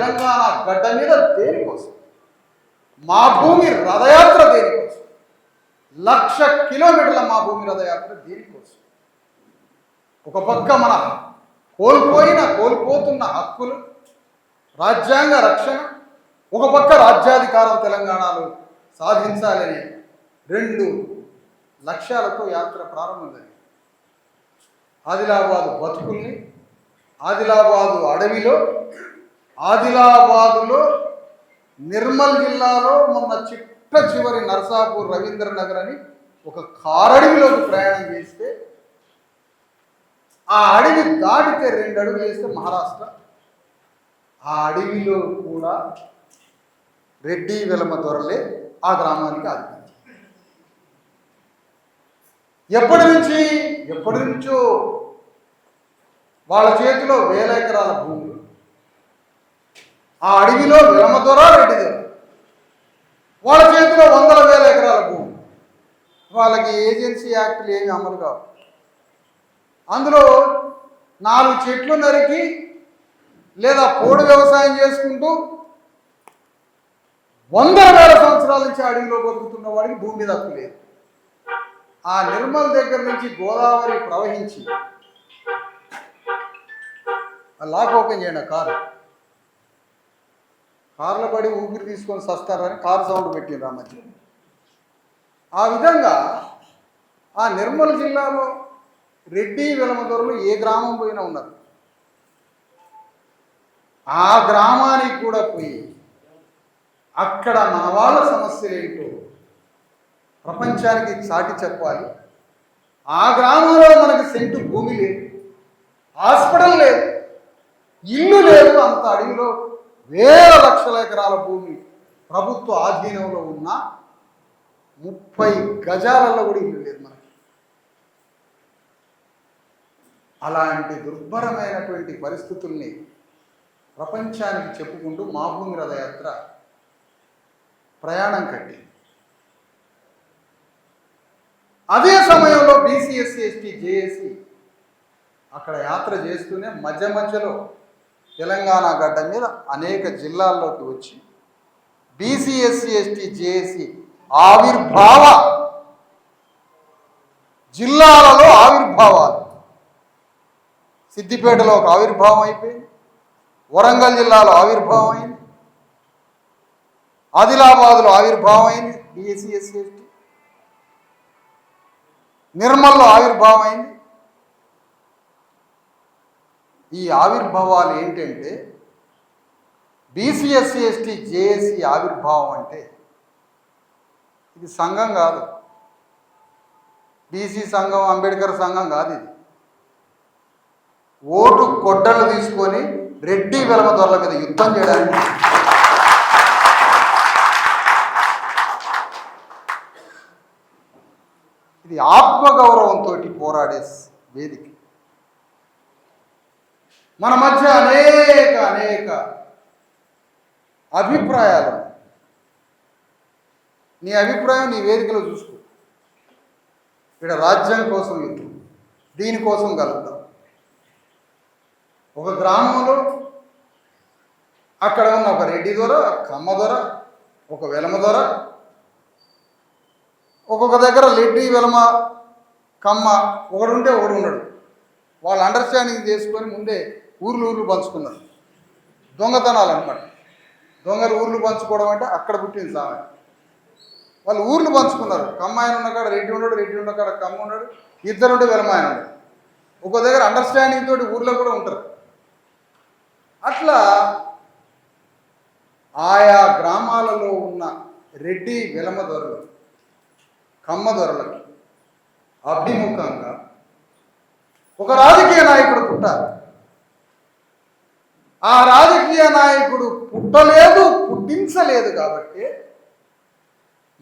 తెలంగాణ గడ్డ మీద దేనికోసం? మా భూమి రథయాత్ర దేనికోసం? 1,00,000 కిలోమీటర్ల మా భూమి రథయాత్ర దేనికోసం? ఒక పక్క మన కోల్పోతున్న హక్కులు, రాజ్యాంగ రక్షణ, ఒక పక్క రాజ్యాధికారం తెలంగాణలో సాధించాలనే 2 లక్ష్యాలతో యాత్ర ప్రారంభమైంది. ఆదిలాబాదు బతుకుల్ని, ఆదిలాబాదు అడవిలో, ఆదిలాబాదులో నిర్మల్ జిల్లాలో మొన్న చివరి నర్సాపూర్ రవీంద్రనగర్ అని ఒక కారడవిలోకి ప్రయాణం చేస్తే, ఆ అడవి దాటితే 2 అడుగులు వేస్తే మహారాష్ట్ర. ఆ అడవిలో కూడా రెడ్డి వెలమ దొరలే ఆ గ్రామానికి ఆదిపించారు. ఎప్పటి నుంచో వాళ్ళ చేతిలో 1000 ఎకరాల భూములు, ఆ అడవిలో వెలమ దొర, రెడ్డి దొర, వాళ్ళ చేతిలో 100,000 ఎకరాల భూమి. వాళ్ళకి ఏజెన్సీ యాక్టులు ఏమి అమలు కావు. అందులో 4 చెట్లు నరికి లేదా పోడు వ్యవసాయం చేసుకుంటూ 100,000 సంవత్సరాల నుంచి అడవిలో బతుకుతున్న వాడికి భూమి మీద హక్కు లేదు. ఆ నిర్మల్ దగ్గర నుంచి గోదావరి ప్రవహించి లాక్ ఓపెన్ చేయండి. కార్లో పడి ఊపిరి తీసుకొని సస్తారని కారు సౌండ్ పెట్టిండ్రు ఆ మధ్య. ఆ విధంగా ఆ నిర్మల్ జిల్లాలో రెడ్డి వెలమ దొరలు ఏ గ్రామం పోయినా ఉన్నారు. ఆ గ్రామానికి కూడా పోయి అక్కడ మన వాళ్ళ సమస్యలు ఏంటో ప్రపంచానికి చాటి చెప్పాలి. ఆ గ్రామంలో మనకు సెంటు భూమి లేదు, హాస్పిటల్ లేదు, ఇల్లు లేదు. అంత అడవిలో 1,000 లక్షల ఎకరాల భూమి ప్రభుత్వ ఆధీనంలో ఉన్న 30 గజాలలో కూడా ఇల్లు లేదు మనకి. అలాంటి దుర్భరమైనటువంటి పరిస్థితుల్ని ప్రపంచానికి చెప్పుకుంటూ మా భూమి రథయాత్ర ప్రయాణం కట్టింది. అదే సమయంలో బీసీ, ఎస్సీ, ఎస్టీ, జేఏసీ అక్కడ యాత్ర చేస్తూనే మధ్యలో తెలంగాణ గడ్డ మీద అనేక జిల్లాల్లోకి వచ్చి బీసీ, ఎస్సీ, ఎస్టీ, జేఏసీ ఆవిర్భావ జిల్లాలలో ఆవిర్భావాలు. సిద్దిపేటలో ఒక ఆవిర్భావం అయిపోయింది, వరంగల్ జిల్లాలో ఆవిర్భావం అయింది, ఆదిలాబాదులో ఆవిర్భావం అయింది బీఎస్సీ, ఎస్సీ, ఎస్టీ, నిర్మల్లో ఆవిర్భావం అయింది. ఈ ఆవిర్భావాలు ఏంటంటే బీసీ, ఎస్సీ, ఎస్టీ, జేఏసీ ఆవిర్భావం అంటే ఇది సంఘం కాదు, బీసీ సంఘం, అంబేద్కర్ సంఘం కాదు. ఇది ఓటు కొట్టలు తీసుకొని రెడ్డి వెలమ దొరల మీద యుద్ధం చేయడానికి ఇది ఆత్మగౌరవంతో పోరాడే వేదిక. మన మధ్య అనేక అభిప్రాయాలు. నీ అభిప్రాయం నీ వేదికలో చూసుకో. ఇక్కడ రాజ్యం కోసం యుద్ధం, దీనికోసం కలుద్దాం. ఒక గ్రామంలో అక్కడ ఉన్న ఒక రెడ్డి దొర, కమ్మ దొర, ఒక వెలమ దొర, ఒక్కొక్క దగ్గర రెడ్డి, వెలమ, కమ్మ ఒకడుంటే ఒకడు ఉండడు. వాళ్ళు అండర్స్టాండింగ్ చేసుకొని ముందే ఊర్లు పంచుకున్నారు. దొంగతనాలు అనమాట. దొంగలు ఊర్లు పంచుకోవడం అంటే అక్కడ పుట్టింది సామె. వాళ్ళు ఊర్లు పంచుకున్నారు. కమ్మ ఆయన ఉన్న కాడ రెడ్డి ఉన్నాడు, రెడ్డి ఉన్న కాడ కమ్మ ఉన్నాడు, ఇద్దరుంటే వెలమ ఆయన ఉన్నాడు. ఒక్కో దగ్గర అండర్స్టాండింగ్ తోటి ఊర్లో కూడా ఉంటారు. అట్లా ఆయా గ్రామాలలో ఉన్న రెడ్డి, వెలమ దొరలు, కమ్మ దొరలకి అభిముఖంగా ఒక రాజకీయ నాయకుడు పుట్టారు. ఆ రాజకీయ నాయకుడు పుట్టలేదు, పుట్టించలేదు కాబట్టి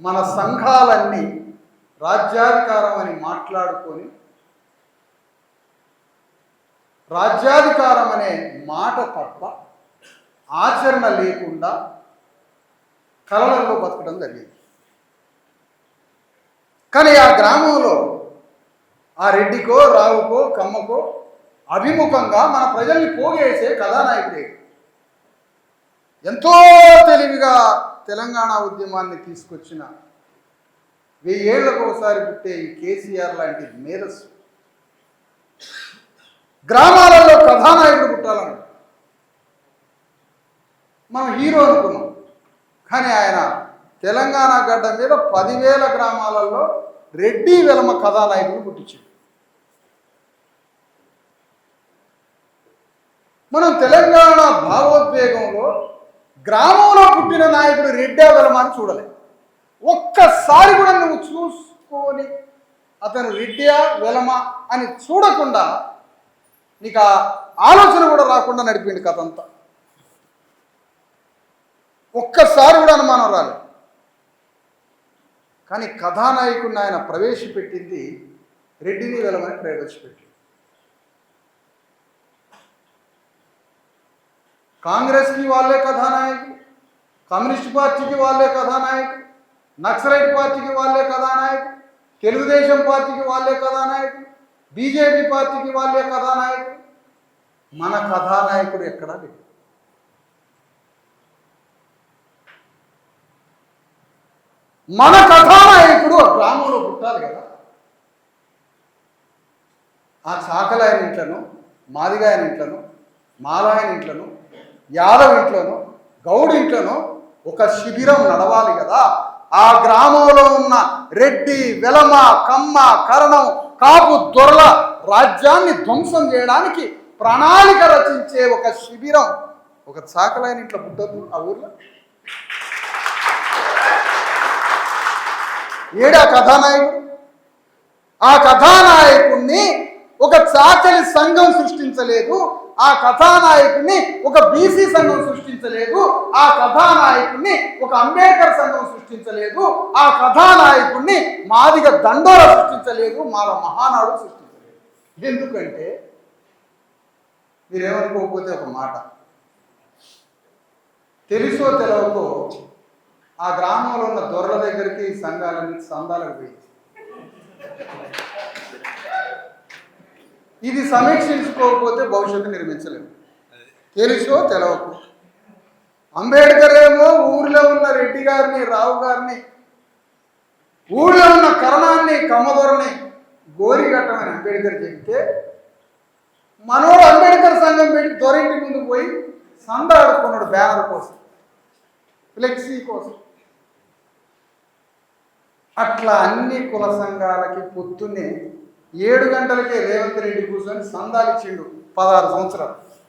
మన సంఘాలన్నీ రాజ్యాధికారం అని మాట్లాడుకొని రాజ్యాధికారం అనే మాట తప్ప ఆచరణ లేకుండా కలలలో బతకడం జరిగింది. కానీ ఆ గ్రామంలో ఆ రెడ్డికో, రావుకో, కమ్మకో అభిముఖంగా మన ప్రజల్ని పోగేసే కథానాయకుడే. ఎంతో తెలివిగా తెలంగాణ ఉద్యమాన్ని తీసుకొచ్చిన 1000 ఏళ్లకు ఒకసారి పుట్టే ఈ కేసీఆర్ లాంటి మేధస్సు గ్రామాలలో కథానాయకుడు పుట్టాలన్నాడు. మనం హీరో అనుకున్నాం, కానీ ఆయన తెలంగాణ గడ్డ మీద 10,000 గ్రామాలలో రెడ్డి వెలమ కథానాయకుడు పుట్టించాడు. మనం తెలంగాణ భావోద్వేగంలో గ్రామంలో పుట్టిన నాయకుడు రెడ్డి వెలమ అని చూడలేదు. ఒక్కసారి కూడా నువ్వు చూసుకొని అతను రెడ్డియా వెలమ అని చూడకుండా నీకు ఆ ఆలోచన కూడా రాకుండా నడిపిండి కథ అంతా. ఒక్కసారి కూడా అనుమానం రాలేదు. కానీ కథానాయకుడిని ఆయన ప్రవేశపెట్టింది రెడ్డిని వెలమని ప్రవేశపెట్టింది. కాంగ్రెస్కి వాళ్ళే కథానాయకులు, కమ్యూనిస్ట్ పార్టీకి వాళ్ళే కథానాయకులు, నక్సలైట్ పార్టీకి వాళ్ళే కథానాయకులు, తెలుగుదేశం పార్టీకి వాళ్ళే కథానాయకులు, బీజేపీ పార్టీకి వాళ్ళే కథానాయకులు. మన కథానాయకుడు ఎక్కడా లేదు. మన కథానాయకుడు గ్రామంలో పుట్టాలి కదా. ఆ చాకలాయన ఇంట్లోనూ, మాదిగాయన ఇంట్లోనూ, మాలాయన ఇంట్లోనూ, యాదవ్ ఇంట్లోనూ, గౌడ్ ఇంట్లోనూ ఒక శిబిరం నడవాలి కదా. ఆ గ్రామంలో ఉన్న రెడ్డి, వెలమ, కమ్మ, కరణం, కాపు దొరల రాజ్యాన్ని ధ్వంసం చేయడానికి ప్రణాళిక రచించే ఒక శిబిరం ఒక చాకలాయన ఇంట్లో పుట్టద్దు ఆ ఊర్లో. ఏడా కథానాయకుడు? ఆ కథానాయకుడిని ఒక చాకలి సంఘం సృష్టించలేదు, ఆ కథానాయకుడిని ఒక బీసీ సంఘం సృష్టించలేదు, ఆ కథానాయకుడిని ఒక అంబేద్కర్ సంఘం సృష్టించలేదు, ఆ కథానాయకుడిని మాదిగ దండోర సృష్టించలేదు, మాల మహానాడు సృష్టించలేదు. ఎందుకంటే మీరేమనుకోకపోతే ఒక మాట, తెలుసో తెలవకో ఆ గ్రామంలో ఉన్న దొరల దగ్గరికి సంఘాలన్నీ సందాలకు పోయింది. ఇది సమీక్షించుకోకపోతే భవిష్యత్తు నిర్మించలేము. తెలుసో తెలవకు. అంబేద్కర్ ఏమో ఊరిలో ఉన్న రెడ్డి గారిని, రావు గారిని, ఊళ్ళో ఉన్న కరణాన్ని, కమ్మదొరని గోరిగట్టమని అంబేద్కర్ చెబితే మనోడు అంబేద్కర్ సంఘం పెట్టి దొరింటి ముందు పోయి సంద ఆడుకున్నాడు బ్యానర్ కోసం, ఫ్లెక్సీ కోసం. అట్లా అన్ని కుల సంఘాలకి పొద్దున్నే 7 గంటలకే రేవంత్ రెడ్డి కూర్చొని సందాలు ఇచ్చిండు 16 సంవత్సరాలు.